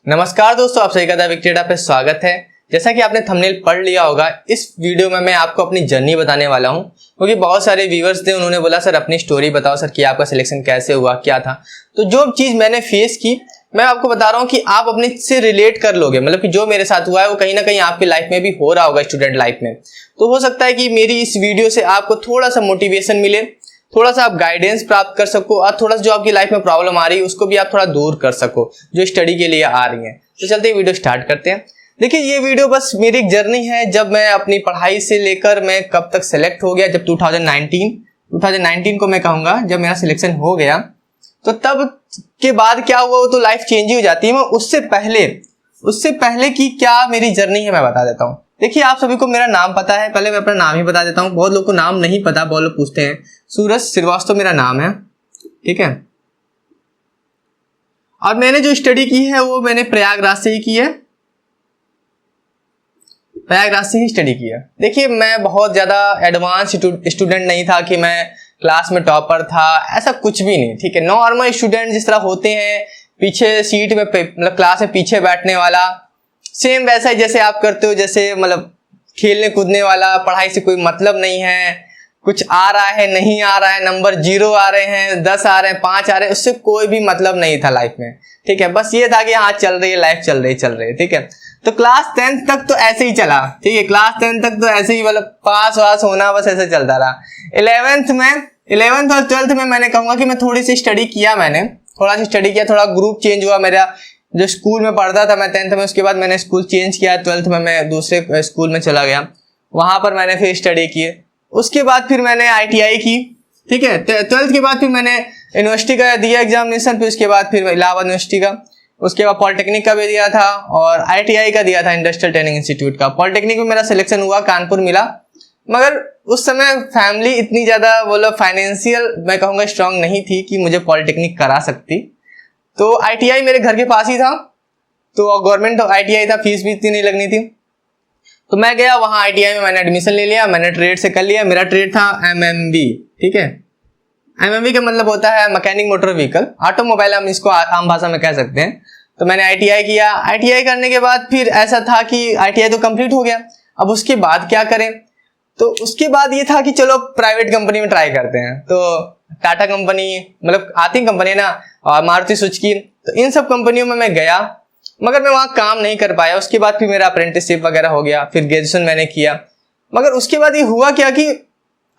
नमस्कार दोस्तों, आप सभी का विक्टेडा पे स्वागत है। जैसा कि आपने थंबनेल पढ़ लिया होगा, इस वीडियो में मैं आपको अपनी जर्नी बताने वाला हूं, क्योंकि बहुत सारे व्यूअर्स थे, उन्होंने बोला सर अपनी स्टोरी बताओ सर कि आपका सिलेक्शन कैसे हुआ, क्या था। तो जो चीज़ मैंने फेस की मैं आपको बता रहा हूँ कि आप अपने से रिलेट कर लोगे। मतलब कि जो मेरे साथ हुआ है वो कहीं ना कहीं आपकी लाइफ में भी हो रहा होगा, स्टूडेंट लाइफ में। तो हो सकता है कि मेरी इस वीडियो से आपको थोड़ा सा मोटिवेशन मिले, थोड़ा सा आप गाइडेंस प्राप्त कर सको, और थोड़ा सा जो आपकी लाइफ में प्रॉब्लम आ रही है उसको भी आप थोड़ा दूर कर सको, जो स्टडी के लिए आ रही है। तो चलते ही वीडियो स्टार्ट करते हैं। देखिए, ये वीडियो बस मेरी एक जर्नी है, जब मैं अपनी पढ़ाई से लेकर मैं कब तक सेलेक्ट हो गया। जब 2019 को मैं कहूँगा, जब मेरा सिलेक्शन हो गया, तो तब के बाद क्या हुआ वो तो लाइफ चेंज ही हो जाती है। मैं उससे पहले की क्या मेरी जर्नी है मैं बता देता हूँ। देखिए, आप सभी को मेरा नाम पता है, पहले मैं अपना नाम ही बता देता हूँ। बहुत लोग को नाम नहीं पता, बहुत लोग पूछते हैं। सूरज श्रीवास्तव मेरा नाम है, ठीक है। और मैंने जो स्टडी की है वो मैंने प्रयागराज से ही की है, प्रयागराज से ही स्टडी की है। देखिए, मैं बहुत ज़्यादा एडवांस स्टूडेंट नहीं था कि मैं क्लास में टॉपर था, ऐसा कुछ भी नहीं, ठीक है। नॉर्मल स्टूडेंट जिस तरह होते हैं, पीछे सीट में मतलब क्लास में पीछे बैठने वाला, सेम वैसा ही जैसे आप करते हो, जैसे मतलब खेलने कूदने वाला, पढ़ाई से कोई मतलब नहीं है, कुछ आ रहा है नहीं आ रहा है, नंबर 0 आ रहे हैं, 10 आ रहे हैं, 5 आ रहे हैं, उससे कोई भी मतलब नहीं था लाइफ में, ठीक है। बस ये था कि हाँ चल रही है लाइफ, चल रही है, ठीक है। तो क्लास 10th तक तो ऐसे ही चला, ठीक है। क्लास 10th तक तो ऐसे ही, मतलब पास वास होना बस ऐसे चलता रहा। 11th और 12th में मैंने कहूँगा कि मैं थोड़ी सी स्टडी किया, मैंने थोड़ा सा स्टडी किया, थोड़ा ग्रुप चेंज हुआ मेरा। जो स्कूल में पढ़ता था मैं 10th में, उसके बाद मैंने स्कूल चेंज किया, 12th में मैं दूसरे स्कूल में चला गया, वहाँ पर मैंने फिर स्टडी की। उसके बाद फिर मैंने ITI की, ठीक है। 12th के बाद फिर मैंने यूनिवर्सिटी का दिया एग्जामिनेशन, फिर उसके बाद फिर इलाहाबाद यूनिवर्सिटी का, उसके बाद पॉलिटेक्निक का भी दिया था, और ITI का दिया था, इंडस्ट्रियल ट्रेनिंग इंस्टीट्यूट का। पॉलिटेक्निक में मेरा सिलेक्शन हुआ, कानपुर मिला, मगर उस समय फैमिली इतनी ज़्यादा मतलब फाइनेंशियल मैं कहूँगा स्ट्रांग नहीं थी कि मुझे पॉलिटेक्निक करा सकती। तो ITI मेरे घर के पास ही था, तो गवर्नमेंट ITI था, फीस भी इतनी नहीं लगनी थी। तो मैं गया वहाँ, ITI में मैंने एडमिशन ले लिया, मैंने ट्रेड से कर लिया। मेरा ट्रेड था MMB, ठीक है। MMB का मतलब होता है मैकेनिक मोटर व्हीकल, ऑटोमोबाइल, हम इसको आम भाषा में कह सकते हैं। तो मैंने ITI किया। ITI करने के बाद फिर ऐसा था कि ITI तो कंप्लीट हो गया, अब उसके बाद क्या करें। तो उसके बाद ये था कि चलो प्राइवेट कंपनी में ट्राई करते हैं। तो टाटा कंपनी, मतलब आती कंपनी ना, और मारुति सुजुकी, तो इन सब कंपनियों में मैं गया, मगर मैं वहाँ काम नहीं कर पाया। उसके बाद फिर मेरा अप्रेंटिसशिप वगैरह हो गया, फिर ग्रेजुएशन मैंने किया। मगर उसके बाद ये हुआ क्या कि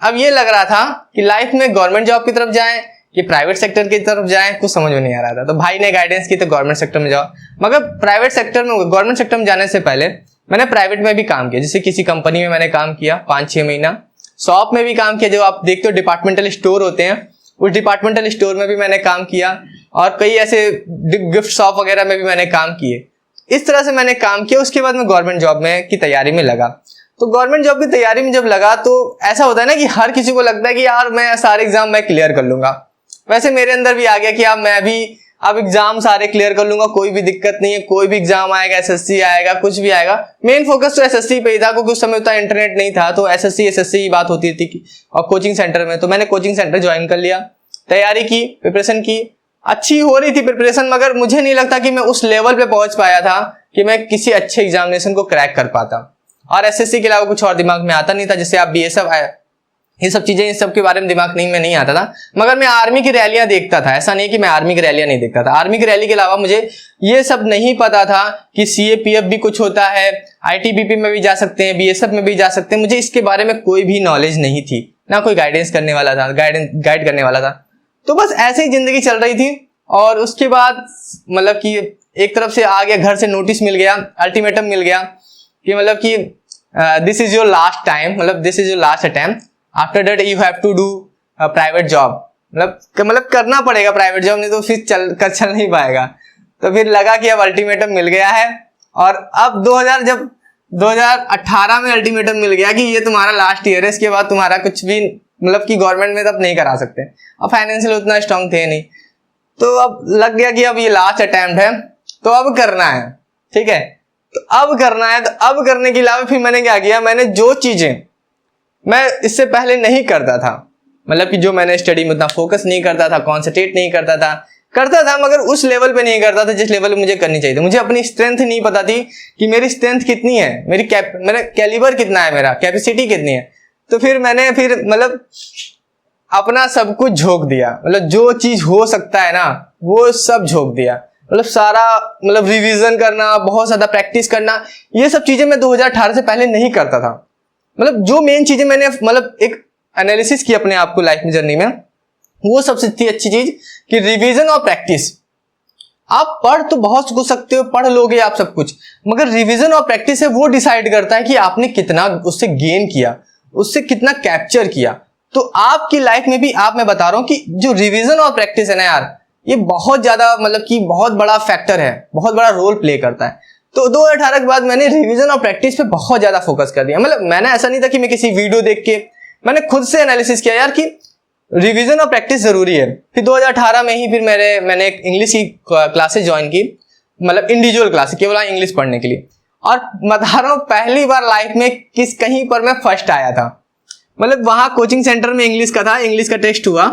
अब ये लग रहा था कि लाइफ में गवर्नमेंट जॉब की तरफ जाएं कि प्राइवेट सेक्टर की तरफ जाएं, कुछ समझ में नहीं आ रहा था। तो भाई ने गाइडेंस की तो गवर्नमेंट सेक्टर में जाओ, मगर प्राइवेट सेक्टर में, गवर्नमेंट सेक्टर में जाने से पहले मैंने प्राइवेट में भी काम किया। जैसे किसी कंपनी में मैंने काम किया 5-6 महीना, शॉप में भी काम किया, जो आप देखते हो डिपार्टमेंटल स्टोर होते हैं, उस डिपार्टमेंटल स्टोर में भी मैंने काम किया, और कई ऐसे गिफ्ट शॉप वगैरह में भी मैंने काम किए। इस तरह से मैंने काम किया। उसके बाद मैं गवर्नमेंट जॉब में की तैयारी में लगा। तो गवर्नमेंट जॉब की तैयारी में जब लगा, तो ऐसा होता है ना कि हर किसी को लगता है कि यार मैं सारे एग्जाम मैं क्लियर कर लूंगा। वैसे मेरे अंदर भी आ गया कि मैं भी अब एग्जाम सारे क्लियर कर लूंगा, कोई भी दिक्कत नहीं है, कोई भी एग्जाम आएगा, SSC आएगा, कुछ भी आएगा। मेन फोकस तो SSC पे ही था, क्योंकि उस समय उतना इंटरनेट नहीं था, तो SSC की बात होती थी। और कोचिंग सेंटर में, तो मैंने कोचिंग सेंटर ज्वाइन कर लिया, तैयारी की, प्रिपरेशन की, अच्छी हो रही थी प्रिपरेशन, मगर मुझे नहीं लगता कि मैं उस लेवल पे पहुंच पाया था कि मैं किसी अच्छे एग्जामिनेशन को क्रैक कर पाता। और SSC के अलावा कुछ और दिमाग में आता नहीं था, जैसे आप BSF, ये सब चीजें, इन सब के बारे में दिमाग नहीं आता था। मगर मैं आर्मी की रैलियां देखता था, ऐसा नहीं कि मैं आर्मी की रैलियां नहीं देखता था। आर्मी की रैली के अलावा मुझे ये सब नहीं पता था कि CAPF भी कुछ होता है, ITBP में भी जा सकते हैं, BSF में भी जा सकते हैं। मुझे इसके बारे में कोई भी नॉलेज नहीं थी, ना कोई गाइडेंस करने वाला था, गाइड करने वाला था। तो बस ऐसे ही जिंदगी चल रही थी। और उसके बाद मतलब कि एक तरफ से आ गया, घर से नोटिस मिल गया, अल्टीमेटम मिल गया कि मतलब कि this is your last time, मतलब this is your last attempt, after that you have to do private job. मतलब करना पड़ेगा प्राइवेट जॉब, नहीं तो फिर चल नहीं पाएगा। तो फिर लगा कि अब अल्टीमेटम मिल गया है। और अब 2018 में अल्टीमेटम मिल गया कि ये तुम्हारा लास्ट ईयर है, इसके बाद तुम्हारा कुछ भी मतलब कि गवर्नमेंट में तब नहीं करा सकते। अब फाइनेंशियल उतना स्ट्रांग थे नहीं, तो अब लग गया कि अब ये लास्ट अटेम्प्ट है, तो अब करना है, ठीक है। तो अब करना है, तो अब करने के अलावा फिर मैंने क्या किया, मैंने जो चीजें मैं इससे पहले नहीं करता था, मतलब कि जो मैंने स्टडी में उतना फोकस नहीं करता था, कॉन्सेंट्रेट नहीं करता था, करता था मगर उस लेवल पे नहीं करता था जिस लेवल पे मुझे करनी चाहिए थी। मुझे अपनी स्ट्रेंथ नहीं पता थी कि मेरी स्ट्रेंथ कितनी है, मेरा कैलिबर कितना है, मेरा कैपेसिटी कितनी है। तो फिर मैंने मतलब अपना सब कुछ झोंक दिया, मतलब जो चीज हो सकता है ना वो सब झोंक दिया। मतलब सारा रिवीजन करना, बहुत ज्यादा प्रैक्टिस करना, ये सब चीजें मैं 2018 से पहले नहीं करता था। मतलब जो मेन चीजें मैंने एक एनालिसिस की अपने आप को लाइफ में, जर्नी में, वो सबसे अच्छी चीज कि रिवीजन और प्रैक्टिस। आप पढ़ तो बहुत कुछ सकते हो, पढ़ लोगे आप सब कुछ, मगर रिवीजन और प्रैक्टिस है वो डिसाइड करता है कि आपने कितना उससे गेन किया, उससे कितना कैप्चर किया। तो आपकी लाइफ में भी मैं बता रहा हूं कि जो रिवीजन और प्रैक्टिस है ना यार, ये बहुत ज्यादा कि बहुत बड़ा फैक्टर है, बहुत बड़ा रोल प्ले करता है। तो 2018 के बाद मैंने रिवीजन और प्रैक्टिस पे बहुत ज्यादा फोकस कर दिया। मैंने ऐसा नहीं था कि मैं किसी वीडियो देख के, मैंने खुद से एनालिसिस किया यार कि रिवीजन और प्रैक्टिस जरूरी है। फिर 2018 में ही फिर मैंने एक इंग्लिश की क्लासेस ज्वाइन की, इंडिविजुअल क्लासेस, केवल इंग्लिश पढ़ने के लिए। और बता रहा हूँ पहली बार लाइफ में कहीं पर मैं फर्स्ट आया था। वहां कोचिंग सेंटर में इंग्लिश का था, इंग्लिश का टेस्ट हुआ,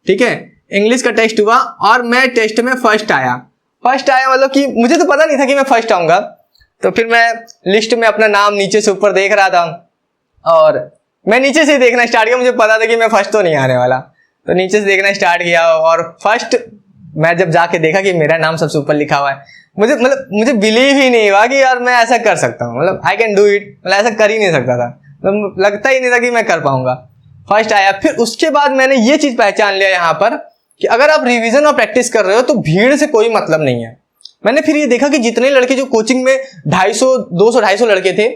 ठीक है, इंग्लिश का टेस्ट हुआ और मैं टेस्ट में फर्स्ट आया कि मुझे तो पता नहीं था कि मैं फर्स्ट आऊंगा। तो फिर मैं लिस्ट में अपना नाम नीचे से ऊपर देख रहा था और मैं नीचे से देखना स्टार्ट किया। मुझे पता था कि मैं फर्स्ट तो नहीं आने वाला, तो नीचे से देखना स्टार्ट किया और फर्स्ट मैं जब जाके देखा कि मेरा नाम सबसे ऊपर लिखा हुआ है, मुझे बिलीव ही नहीं हुआ कि यार मैं ऐसा कर सकता हूँ, आई कैन डू इट। ऐसा कर ही नहीं सकता था, लगता ही नहीं था कि मैं कर पाऊंगा। फर्स्ट आया। फिर उसके बाद मैंने ये चीज पहचान लिया यहाँ पर कि अगर आप रिवीजन और प्रैक्टिस कर रहे हो तो भीड़ से कोई मतलब नहीं है। मैंने फिर ये देखा कि जितने लड़के जो कोचिंग में 250 लड़के थे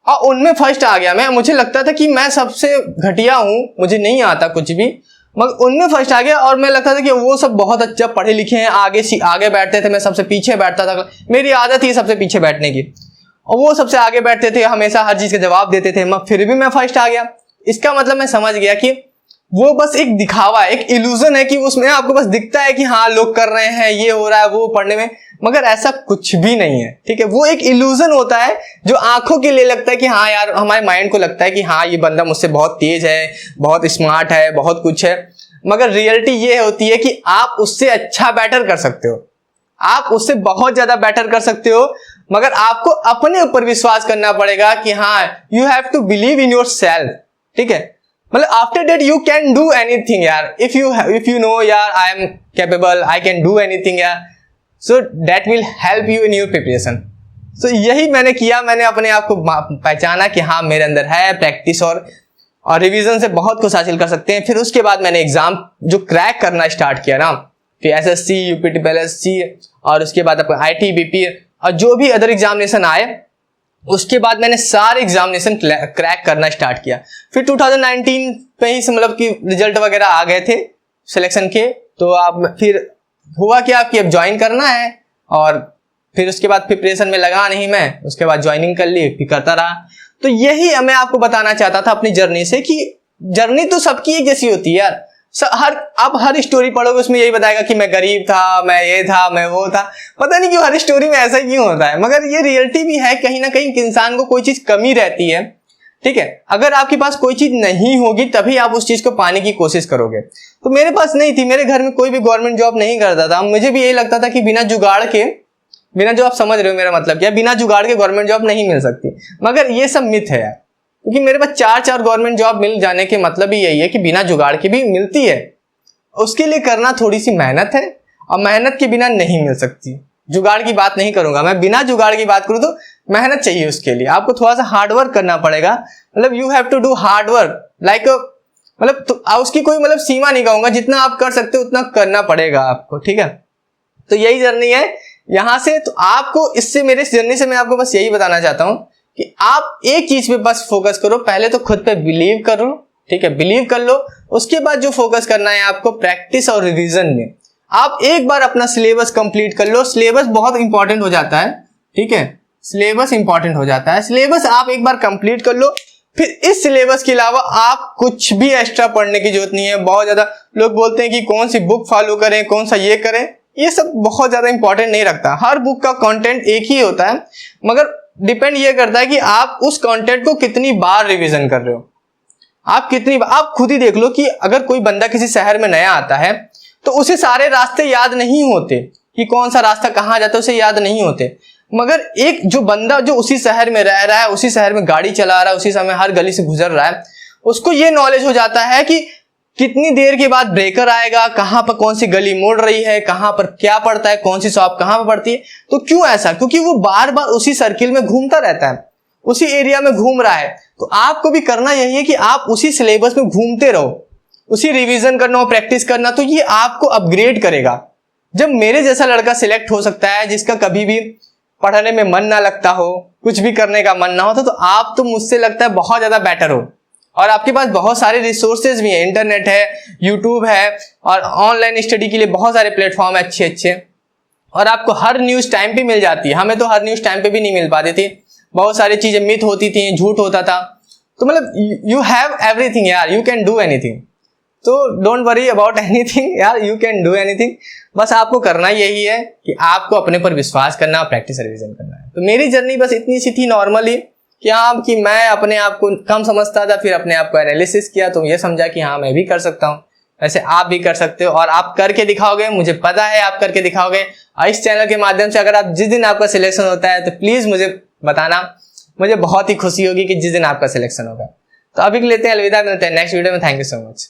और उनमें फर्स्ट आ गया मैं। मुझे लगता था कि मैं सबसे घटिया हूं, मुझे नहीं आता कुछ भी, मगर उनमें फर्स्ट आ गया और मैं लगता था कि वो सब बहुत अच्छा पढ़े लिखे हैं, आगे बैठते थे, मैं सबसे पीछे बैठता था। मेरी आदत थी सबसे पीछे बैठने की और वो सबसे आगे बैठते थे, हमेशा हर चीज का जवाब देते थे, फिर भी मैं फर्स्ट आ गया। इसका मतलब मैं समझ गया कि वो बस एक दिखावा है, एक इल्यूजन है कि उसमें आपको बस दिखता है कि हाँ लोग कर रहे हैं, ये हो रहा है, वो पढ़ने में, मगर ऐसा कुछ भी नहीं है, ठीक है। वो एक इल्यूजन होता है जो आंखों के लिए लगता है कि हाँ यार, हमारे माइंड को लगता है कि हाँ ये बंदा मुझसे बहुत तेज है, बहुत स्मार्ट है, बहुत कुछ है, मगर रियलिटी ये होती है कि आप उससे अच्छा बेटर कर सकते हो, आप उससे बहुत ज्यादा बेटर कर सकते हो, मगर आपको अपने ऊपर विश्वास करना पड़ेगा कि हाँ you have to believe in yourself, ठीक है। After that you can do anything यार, इफ यू नो यार I am capable, I can do anything यार, so that will help you in your preparation. So यही मैंने किया, मैंने अपने आप को पहचाना कि हाँ मेरे अंदर है प्रैक्टिस और रिवीजन से बहुत कुछ हासिल कर सकते हैं। फिर उसके बाद मैंने एग्जाम जो क्रैक करना स्टार्ट किया ना, फिर SSC, UPTPLSC और उसके बाद आपका IT, BP और जो भी अदर एग्जामिनेशन आए, उसके बाद मैंने सारे एग्जामिनेशन क्रैक करना स्टार्ट किया। फिर 2019 पे ही कि रिजल्ट वगैरह आ गए थे सिलेक्शन के, तो अब फिर हुआ क्या कि अब ज्वाइन करना है और फिर उसके बाद प्रिपरेशन में लगा नहीं मैं, उसके बाद ज्वाइनिंग कर ली, फिर करता रहा। तो यही मैं आपको बताना चाहता था अपनी जर्नी से कि जर्नी तो सबकी एक जैसी होती है यार। आप हर स्टोरी पढ़ोगे उसमें यही बताएगा कि मैं गरीब था, मैं ये था, मैं वो था, पता नहीं क्यों हर स्टोरी में ऐसा क्यों होता है, मगर ये रियलिटी भी है कहीं ना कहीं कि इंसान को कोई चीज कमी रहती है, ठीक है। अगर आपके पास कोई चीज नहीं होगी तभी आप उस चीज को पाने की कोशिश करोगे। तो मेरे पास नहीं थी, मेरे घर में कोई भी गवर्नमेंट जॉब नहीं करता था, मुझे भी यही लगता था कि बिना जुगाड़ के, बिना जो आप समझ रहे हो मेरा मतलब क्या, बिना जुगाड़ के गवर्नमेंट जॉब नहीं मिल सकती, मगर ये सब मिथ है यार। क्योंकि मेरे पास 4 गवर्नमेंट जॉब मिल जाने के मतलब ही यही है कि बिना जुगाड़ के भी मिलती है, उसके लिए करना थोड़ी सी मेहनत है और मेहनत के बिना नहीं मिल सकती। जुगाड़ की बात नहीं करूंगा मैं, बिना जुगाड़ की बात करूं तो मेहनत चाहिए, उसके लिए आपको थोड़ा सा हार्डवर्क करना पड़ेगा। You have to do hard work like उसकी कोई सीमा नहीं कहूंगा, जितना आप कर सकते हो उतना करना पड़ेगा आपको, ठीक है। तो यही जर्नी है यहां से। तो आपको इससे, मेरे इस जर्नी से मैं आपको बस यही बताना चाहता हूं कि आप एक चीज पे बस फोकस करो, पहले तो खुद पे बिलीव करो, ठीक है, बिलीव कर लो। उसके बाद जो फोकस करना है आपको प्रैक्टिस और रिवीजन में। आप एक बार अपना सिलेबस कंप्लीट कर लो, सिलेबस बहुत इंपॉर्टेंट हो जाता है, ठीक है, सिलेबस इंपॉर्टेंट हो जाता है। सिलेबस आप एक बार कंप्लीट कर लो, फिर इस सिलेबस के अलावा आप कुछ भी एक्स्ट्रा पढ़ने की जरूरत नहीं है। बहुत ज्यादा लोग बोलते हैं कि कौन सी बुक फॉलो करें, कौन सा ये करें, ये सब बहुत ज्यादा इंपॉर्टेंट नहीं रखता। हर बुक का कंटेंट एक ही होता है, मगर डिपेंड ये करता है कि आप उस कंटेंट को कितनी बार रिवीजन कर रहे हो। आप खुद ही देख लो कि अगर कोई बंदा किसी शहर में नया आता है तो उसे सारे रास्ते याद नहीं होते कि कौन सा रास्ता कहाँ जाता है, उसे याद नहीं होते। मगर एक जो बंदा जो उसी शहर में रह रहा है, उसी शहर में गाड़ी चला रहा है, उसी समय हर गली से गुजर रहा है, उसको ये नॉलेज हो जाता है कि कितनी देर के बाद ब्रेकर आएगा, कहाँ पर कौन सी गली मुड़ रही है, कहाँ पर क्या पड़ता है, कौन सी शॉप कहाँ पर पड़ती है। तो क्यों ऐसा? क्योंकि वो बार बार उसी सर्किल में घूमता रहता है, उसी एरिया में घूम रहा है। तो आपको भी करना यही है कि आप उसी सिलेबस में घूमते रहो, उसी रिवीजन करना और प्रैक्टिस करना, तो ये आपको अपग्रेड करेगा। जब मेरे जैसा लड़का सिलेक्ट हो सकता है जिसका कभी भी पढ़ने में मन ना लगता हो, कुछ भी करने का मन ना हो, तो आप तो मुझसे लगता है बहुत ज्यादा बेटर हो। और आपके पास बहुत सारे रिसोर्सेज भी हैं, इंटरनेट है, यूट्यूब है, और ऑनलाइन स्टडी के लिए बहुत सारे प्लेटफॉर्म है अच्छे अच्छे, और आपको हर न्यूज टाइम पे मिल जाती है। हमें तो हर न्यूज टाइम पे भी नहीं मिल पाती थी, बहुत सारी चीजें मिथ होती थी, झूठ होता था। तो मतलब यू हैव एवरीथिंग यार, यू कैन डू एनीथिंग। तो डोंट वरी अबाउट एनीथिंग यार, यू कैन डू एनीथिंग। बस आपको करना यही है कि आपको अपने पर विश्वास करना और प्रैक्टिस रिवीजन करना है। तो मेरी जर्नी बस इतनी सी थी नॉर्मली कि हाँ, कि मैं अपने आप को कम समझता था, फिर अपने आप को एनालिसिस किया तो ये समझा कि हाँ मैं भी कर सकता हूँ। वैसे आप भी कर सकते हो और आप करके दिखाओगे, मुझे पता है आप करके दिखाओगे। और इस चैनल के माध्यम से अगर आप जिस दिन आपका सिलेक्शन होता है तो प्लीज मुझे बताना, मुझे बहुत ही खुशी होगी कि जिस दिन आपका सिलेक्शन होगा। तो अभी के लेते हैं अलविदा, मिलते हैं नेक्स्ट वीडियो में। Thank you so much.